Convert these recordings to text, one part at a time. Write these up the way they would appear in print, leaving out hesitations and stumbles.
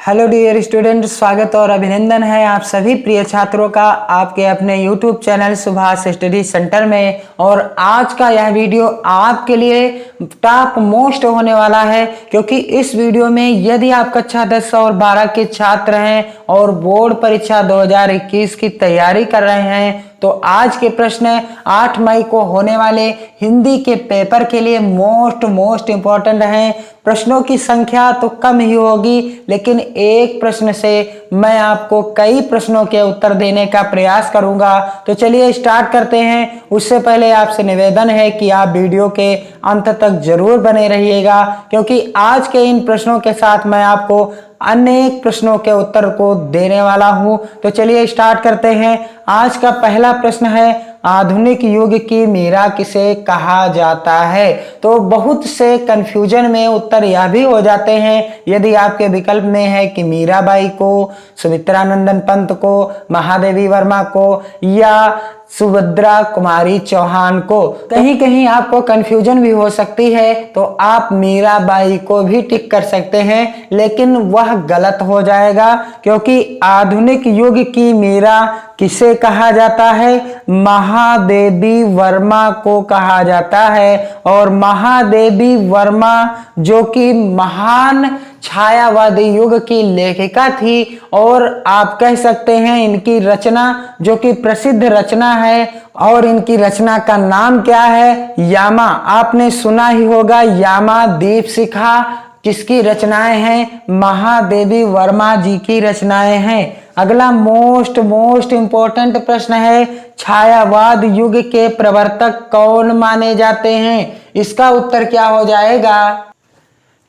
Hello dear student, स्वागत और अभिनंदन है आप सभी प्रिय छात्रों का आपके अपने YouTube channel Subhash study centre में। और आज का यह वीडियो आपके लिए टॉप मोस्ट होने वाला है, क्योंकि इस वीडियो में यदि आप कक्षा 10 और 12 के छात्र हैं और बोर्ड परीक्षा 2021 की तैयारी कर रहे हैं तो आज के प्रश्न 8 मई को होने वाले हिंदी के पेपर के लिए मोस्ट इंपॉर्टेंट हैं। प्रश्नों की संख्या तो कम ही होगी, लेकिन एक प्रश्न से मैं आपको कई प्रश्नों के उत्तर देने का प्रयास करूंगा। तो चलिए स्टार्ट करते हैं। उससे पहले आपसे निवेदन है कि आप वीडियो के अंत तक जरूर बने रहिएगा, क्योंकि आज के इन प्रश्नों के साथ मैं आपको अनेक प्रश्नों के उत्तर को देने वाला हूं। तो चलिए स्टार्ट करते हैं। आज का पहला प्रश्न है, आधुनिक युग की मीरा किसे कहा जाता है। तो बहुत से कंफ्यूजन में उत्तर यह भी हो जाते हैं यदि आपके विकल्प में है कि मीराबाई को, सुमित्रानंदन पंत को, महादेवी वर्मा को या सुभद्रा कुमारी चौहान को। कहीं कहीं आपको कंफ्यूजन भी हो सकती है, तो आप मीराबाई को भी टिक कर सकते हैं, लेकिन वह गलत हो जाएगा, क्योंकि आधुनिक युग की मीरा किसे कहा जाता है? महादेवी वर्मा को कहा जाता है। और महादेवी वर्मा जो कि महान छायावादी युग की लेखिका थी, और आप कह सकते हैं इनकी रचना जो कि प्रसिद्ध रचना है, और इनकी रचना का नाम क्या है? यामा। आपने सुना ही होगा यामा दीपशिखा किसकी रचनाएं हैं? महादेवी वर्मा जी की रचनाएं हैं। अगला मोस्ट इंपॉर्टेंट प्रश्न है, छायावाद युग के प्रवर्तक कौन माने जाते हैं? इसका उत्तर क्या हो जाएगा?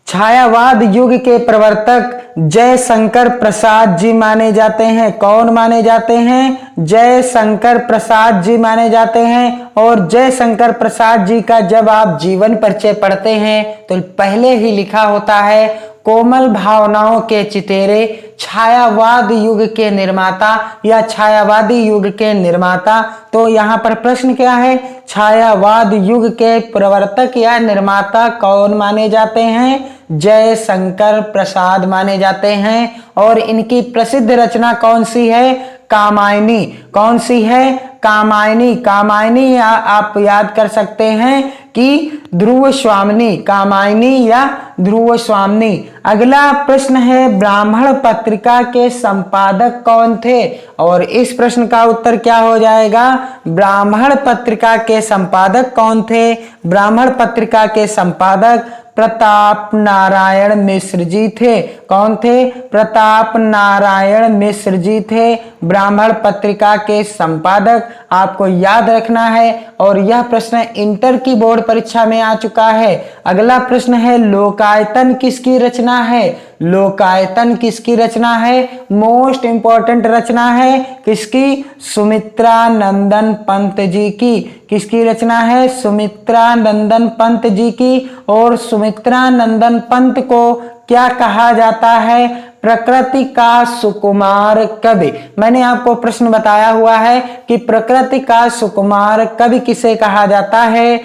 छायावाद युग के प्रवर्तक जयशंकर प्रसाद जी माने जाते हैं। कौन माने जाते हैं? जयशंकर प्रसाद जी माने जाते हैं। और जयशंकर प्रसाद जी का जब आप जीवन परिचय पढ़ते हैं तो पहले ही लिखा होता है, कोमल भावनाओं के चितेरे, छायावाद युग के निर्माता या छायावादी युग के निर्माता। तो यहाँ पर प्रश्न क्या है? छायावाद युग के प्रवर्तक या निर्माता कौन माने जाते हैं? जयशंकर प्रसाद माने जाते हैं। और इनकी प्रसिद्ध रचना कौन सी है? कामायनी। कौन सी है? कामायनी। कामायनी या आप याद कर सकते हैं कि ध्रुव स्वामिनी, कामायनी या ध्रुव स्वामिनी। अगला प्रश्न है, ब्राह्मण पत्रिका के संपादक कौन थे? और इस प्रश्न का उत्तर क्या हो जाएगा? ब्राह्मण पत्रिका के संपादक कौन थे? ब्राह्मण पत्रिका के संपादक प्रताप नारायण मिश्र जी थे। कौन थे? प्रताप नारायण मिश्र जी थे ब्राह्मण पत्रिका के संपादक। आपको याद रखना है, और यह प्रश्न इंटर की बोर्ड परीक्षा में आ चुका है। अगला प्रश्न है, लोकायतन किसकी रचना है? लोकायतन किसकी रचना है? मोस्ट इंपॉर्टेंट रचना है किसकी? सुमित्रानंदन पंत जी की। किसकी रचना है? सुमित्रानंदन पंत जी की। और सुमित्रानंदन पंत को क्या कहा जाता है? प्रकृति का सुकुमार कवि। मैंने आपको प्रश्न बताया हुआ है कि प्रकृति का सुकुमार कवि किसे कहा जाता है?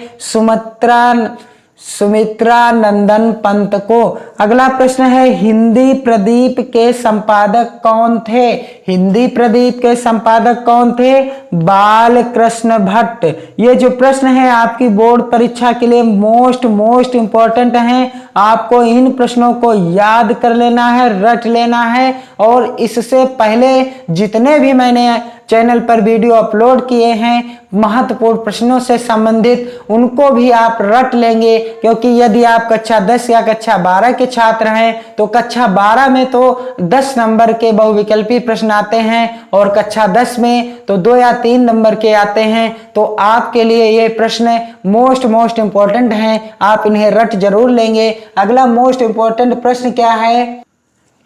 सुमित्रानंदन पंत को। अगला प्रश्न है, हिंदी प्रदीप के संपादक कौन थे? हिंदी प्रदीप के संपादक कौन थे? बाल कृष्ण भट्ट। ये जो प्रश्न है आपकी बोर्ड परीक्षा के लिए मोस्ट इंपॉर्टेंट हैं। आपको इन प्रश्नों को याद कर लेना है, रट लेना है, और इससे पहले जितने भी मैंने चैनल पर वीडियो अपलोड किए हैं महत्वपूर्ण प्रश्नों से संबंधित, उनको भी आप रट लेंगे, क्योंकि यदि आप कक्षा 10 या कक्षा 12 के छात्र हैं तो कक्षा 12 में तो 10 नंबर के बहुविकल्पी प्रश्न आते हैं, और कक्षा 10 में तो 2 या 3 नंबर के आते हैं। तो आपके लिए ये प्रश्न मोस्ट इंपॉर्टेंट हैं, आप इन्हें रट जरूर लेंगे। अगला मोस्ट इंपॉर्टेंट प्रश्न क्या है?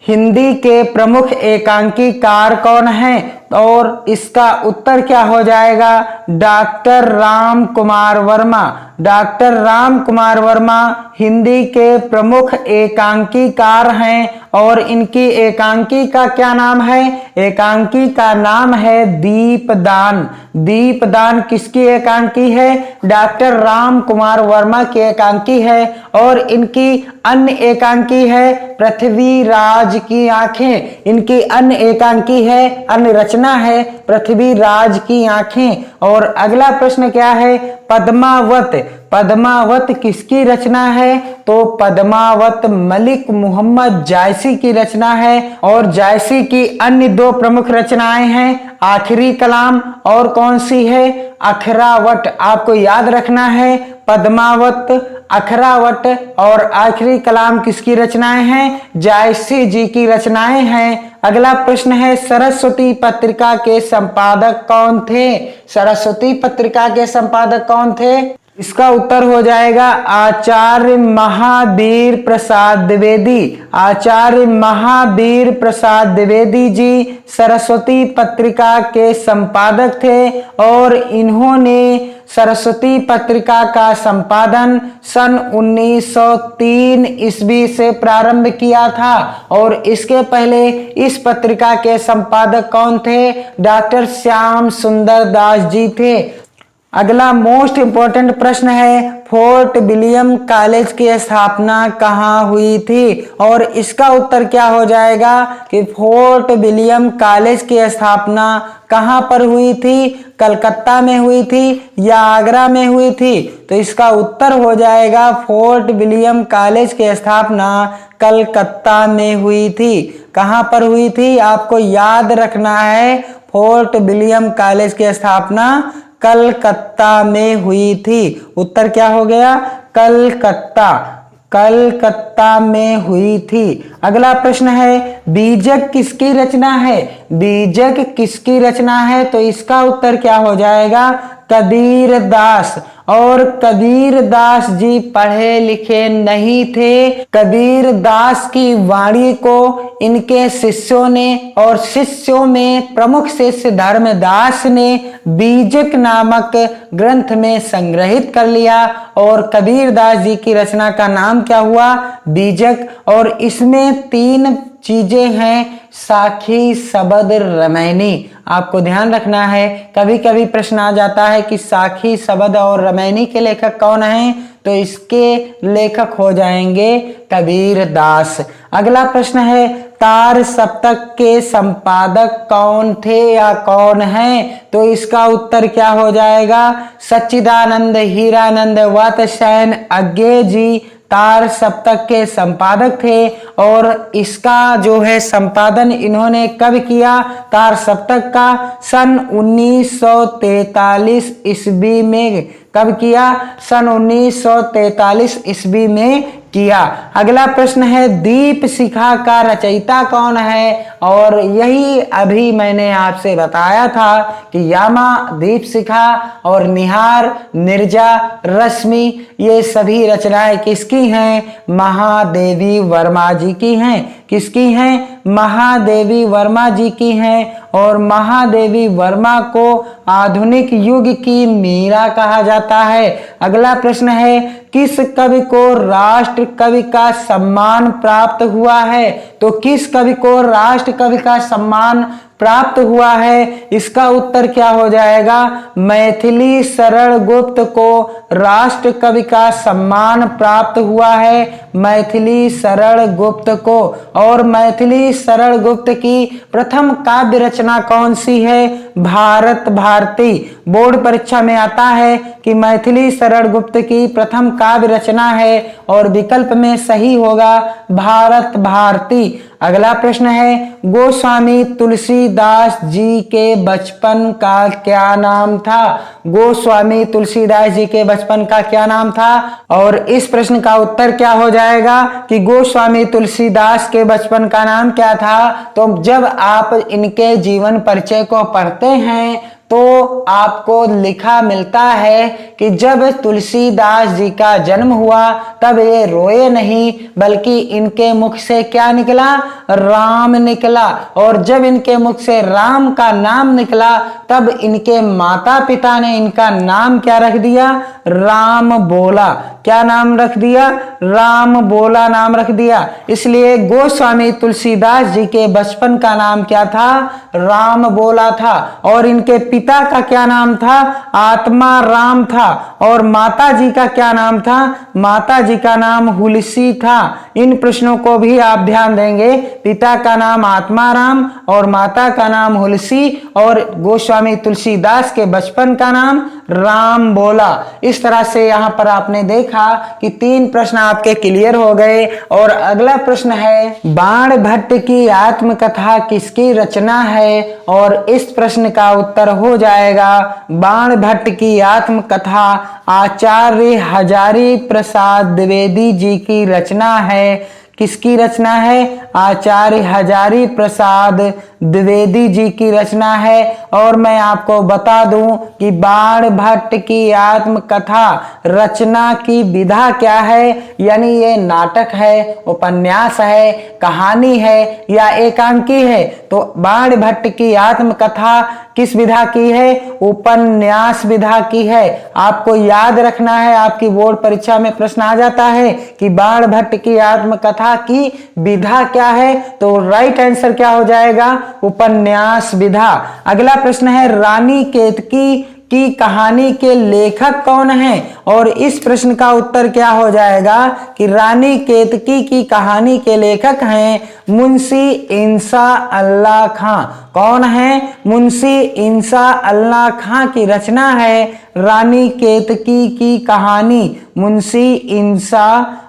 हिंदी के प्रमुख एकांकी कार कौन हैं? और इसका उत्तर क्या हो जाएगा? डॉक्टर राम कुमार वर्मा। डॉक्टर राम कुमार वर्मा हिंदी के प्रमुख एकांकीकार हैं और इनकी एकांकी का क्या नाम है? एकांकी का नाम है दीपदान। दीपदान किसकी एकांकी है? डॉक्टर राम कुमार वर्मा की एकांकी है। और इनकी अन्य एकांकी है पृथ्वीराज की आंखें। इनकी अन्य एकांकी है, अन्य रचना है पृथ्वीराज की आंखें। और अगला प्रश्न क्या है? पद्मावत। पद्मावत किसकी रचना है? तो पद्मावत मलिक मोहम्मद जायसी की रचना है। और जायसी की अन्य दो प्रमुख रचनाएं हैं आखिरी कलाम और कौन सी है? अखरावट। आपको याद रखना है पद्मावत, अखरावट और आखिरी कलाम किसकी रचनाएं हैं? जायसी जी की रचनाएं हैं। अगला प्रश्न है सरस्वती पत्रिका के संपादक कौन थे? सरस्वती पत्रिका के संपादक कौन थे? इसका उत्तर हो जाएगा आचार्य महावीर प्रसाद द्विवेदी। आचार्य महावीर प्रसाद द्विवेदी जी सरस्वती पत्रिका के संपादक थे और इन्होंने सरस्वती पत्रिका का संपादन सन 1903 ईस्वी से प्रारंभ किया था। और इसके पहले इस पत्रिका के संपादक कौन थे? डॉक्टर श्याम सुंदर दास जी थे। अगला मोस्ट इंपॉर्टेंट प्रश्न है फोर्ट विलियम कॉलेज की स्थापना कहाँ हुई थी? और इसका उत्तर क्या हो जाएगा कि फोर्ट विलियम कॉलेज की स्थापना कहाँ पर हुई थी? कलकत्ता में हुई थी या आगरा में हुई थी? तो इसका उत्तर हो जाएगा फोर्ट विलियम कॉलेज की स्थापना कलकत्ता में हुई थी। कहाँ पर हुई थी? आपको याद रखना है फोर्ट विलियम कॉलेज की स्थापना कलकत्ता में हुई थी। उत्तर क्या हो गया? कलकत्ता। कलकत्ता में हुई थी। अगला प्रश्न है बीजक किसकी रचना है? बीजक किसकी रचना है? तो इसका उत्तर क्या हो जाएगा? कबीर दास। और कबीर दास जी पढ़े लिखे नहीं थे। कबीर दास की वाणी को इनके शिष्यों ने और शिष्यों में प्रमुख शिष्य धर्मदास ने बीजक नामक ग्रंथ में संग्रहित कर लिया और कबीर दास जी की रचना का नाम क्या हुआ? बीजक। और इसमें 3 चीजें हैं साखी, शबद, रमैनी। आपको ध्यान रखना है कभी कभी प्रश्न आ जाता है कि साखी, शबद और रमैनी के लेखक कौन हैं? तो इसके लेखक हो जाएंगे कबीर दास। अगला प्रश्न है तार सप्तक के संपादक कौन थे या कौन हैं? तो इसका उत्तर क्या हो जाएगा? सच्चिदानंद हीरानंद वात्स्यायन अज्ञे जी तार सप्तक के संपादक थे। और इसका जो है संपादन इन्होंने कब किया? तार सप्तक का सन 1943 ईस्वी में। कब किया? सन 1943 ईस्वी में किया। अगला प्रश्न है दीप शिखा का रचयिता कौन है? और यही अभी मैंने आपसे बताया था कि यामा, दीप शिखा और निहार, निर्जा, रश्मि ये सभी रचनाएं किसकी हैं? महादेवी वर्मा जी की हैं। किसकी हैं? महादेवी वर्मा जी की हैं। और महादेवी वर्मा को आधुनिक युग की मीरा कहा जाता है। अगला प्रश्न है किस कवि को राष्ट्र कवि का सम्मान प्राप्त हुआ है? तो किस कवि को राष्ट्र कवि का सम्मान प्राप्त हुआ है? इसका उत्तर क्या हो जाएगा? मैथिली शरण गुप्त को राष्ट्र कवि का सम्मान प्राप्त हुआ है। मैथिली शरण गुप्त को। और मैथिली शरण गुप्त की प्रथम काव्य रचना कौन सी है? भारत भारती। बोर्ड परीक्षा में आता है कि मैथिली शरण गुप्त की प्रथम काव्य रचना है और विकल्प में सही होगा भारत भारती। अगला प्रश्न है गोस्वामी तुलसीदास जी के बचपन का क्या नाम था? गोस्वामी तुलसीदास जी के बचपन का क्या नाम था? और इस प्रश्न का उत्तर क्या हो जाएगा कि गोस्वामी तुलसीदास के बचपन का नाम क्या था? तो जब आप इनके जीवन परिचय को पढ़ते हैं तो आपको लिखा मिलता है कि जब तुलसीदास जी का जन्म हुआ तब ये रोए नहीं, बल्कि इनके मुख से क्या निकला? राम निकला। और जब इनके मुख से राम का नाम निकला तब इनके माता पिता ने इनका नाम क्या रख दिया? राम बोला। क्या नाम रख दिया? राम बोला नाम रख दिया। इसलिए गोस्वामी तुलसीदास जी के बचपन का नाम क्या था? राम बोला था। और इनके पिता का क्या नाम था? आत्मा राम था। और माता जी का क्या नाम था? माता जी का नाम हुलसी था। इन प्रश्नों को भी आप ध्यान देंगे। पिता का नाम आत्मा राम और माता का नाम हुलसी और गोस्वामी तुलसीदास के बचपन का नाम राम बोला। इस तरह से यहाँ पर आपने देखा कि 3 प्रश्न आपके क्लियर हो गए। और अगला प्रश्न है, बाण भट्ट की आत्मकथा किसकी रचना है? और इस प्रश्न का उत्तर हो जाएगा, बाण भट्ट की आत्मकथा आचार्य हजारी प्रसाद द्विवेदी जी की रचना है। किसकी रचना है? आचार्य हजारी प्रसाद द्विवेदी जी की रचना है। और मैं आपको बता दूं कि बाण भट्ट की आत्मकथा रचना की विधा क्या है, यानी ये नाटक है, उपन्यास है, कहानी है या एकांकी है। तो बाण भट्ट की आत्मकथा किस विधा की है? उपन्यास विधा की है। आपको याद रखना है, आपकी बोर्ड परीक्षा में प्रश्न आ जाता है कि बाण भट्ट की आत्मकथा की विधा क्या है, तो राइट आंसर क्या हो जाएगा? उपन्यास विधा। अगला प्रश्न है, रानी केतकी की कहानी के लेखक कौन है? और इस प्रश्न का उत्तर क्या हो जाएगा कि रानी केतकी की कहानी के लेखक हैं मुंशी इंसा अल्लाह खां। कौन है? मुंशी इंसा अल्लाह खां की रचना है रानी केतकी की कहानी, मुंशी इंसा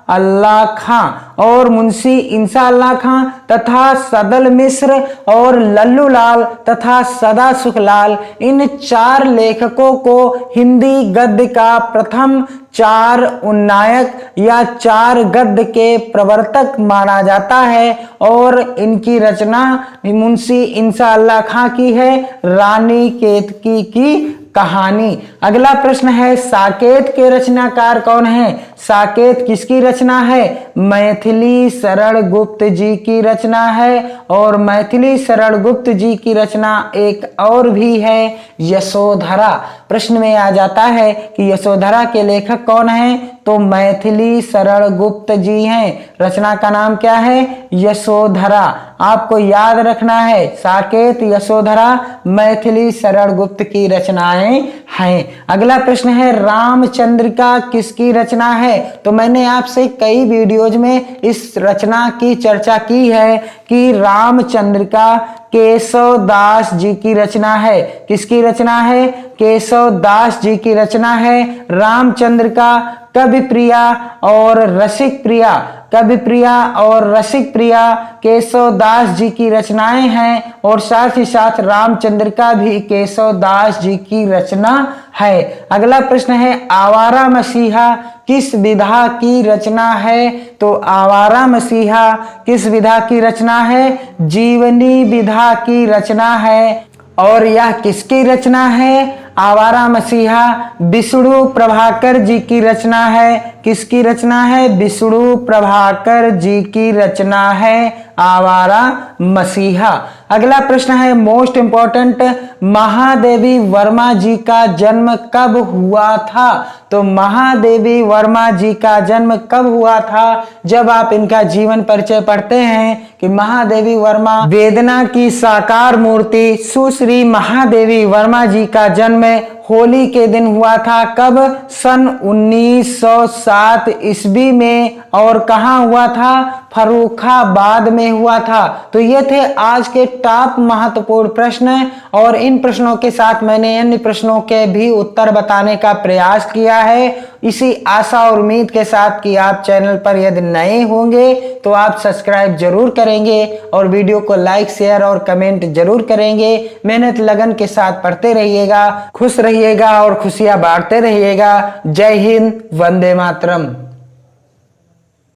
अल्लाह खां। और मुंशी इंसा अल्लाह खां तथा सदल मिश्र और लल्लू लाल तथा सदा सुखलाल, इन 4 लेखकों को हिंदी गद्य का प्रथम 4 उन्नायक या 4 गद्य के प्रवर्तक माना जाता है। और इनकी रचना मुंशी इंसा अल्लाह खां की है, रानी केतकी की कहानी। अगला प्रश्न है, साकेत के रचनाकार कौन है? साकेत किसकी रचना है? मैथिली शरण गुप्त जी की रचना है। और मैथिली शरण गुप्त जी की रचना एक और भी है, यशोधरा। प्रश्न में आ जाता है कि यशोधरा के लेखक कौन है, तो मैथिली शरण गुप्त जी हैं। रचना का नाम क्या है? यशोधरा। आपको याद रखना है, साकेत, यशोधरा, मैथिली शरण गुप्त की रचनाएं हैं। अगला प्रश्न है, रामचंद्रिका किसकी रचना है? तो मैंने आपसे कई वीडियोज में इस रचना की चर्चा की है कि रामचंद्रिका केशव दास जी की रचना है। किसकी रचना है? केशव दास जी की रचना है। रामचंद्रिका कवि प्रिया और रसिक प्रिया, कवि प्रिया और रसिक प्रिया केशव दास जी की रचनाएं हैं। और साथ ही साथ रामचंद्रिका भी केशव दास जी की रचना है। अगला प्रश्न है, आवारा मसीहा किस विधा की रचना है? तो आवारा मसीहा किस विधा की रचना है? जीवनी विधा की रचना है। और यह किसकी रचना है? आवारा मसीहा विष्णु प्रभाकर जी की रचना है। किसकी रचना है? विष्णु प्रभाकर जी की रचना है आवारा मसीहा। अगला प्रश्न है, मोस्ट इंपॉर्टेंट, महादेवी वर्मा जी का जन्म कब हुआ था? तो महादेवी वर्मा जी का जन्म कब हुआ था? जब आप इनका जीवन परिचय पढ़ते हैं कि महादेवी वर्मा वेदना की साकार मूर्ति सुश्री महादेवी वर्मा जी का जन्म होली के दिन हुआ था। कब? सन 1907 ईस्वी में। और कहाँ हुआ था? फर्रुखाबाद में हुआ था। तो ये थे आज के टॉप महत्वपूर्ण प्रश्न। और इन प्रश्नों के साथ मैंने अन्य प्रश्नों के भी उत्तर बताने का प्रयास किया है, इसी आशा और उम्मीद के साथ कि आप चैनल पर यदि नए होंगे तो आप सब्सक्राइब जरूर करेंगे और वीडियो को लाइक, शेयर और कमेंट जरूर करेंगे। मेहनत लगन के साथ पढ़ते रहिएगा, खुश रहिएगा और खुशियां बांटते रहिएगा। जय हिंद, वंदे मातरम।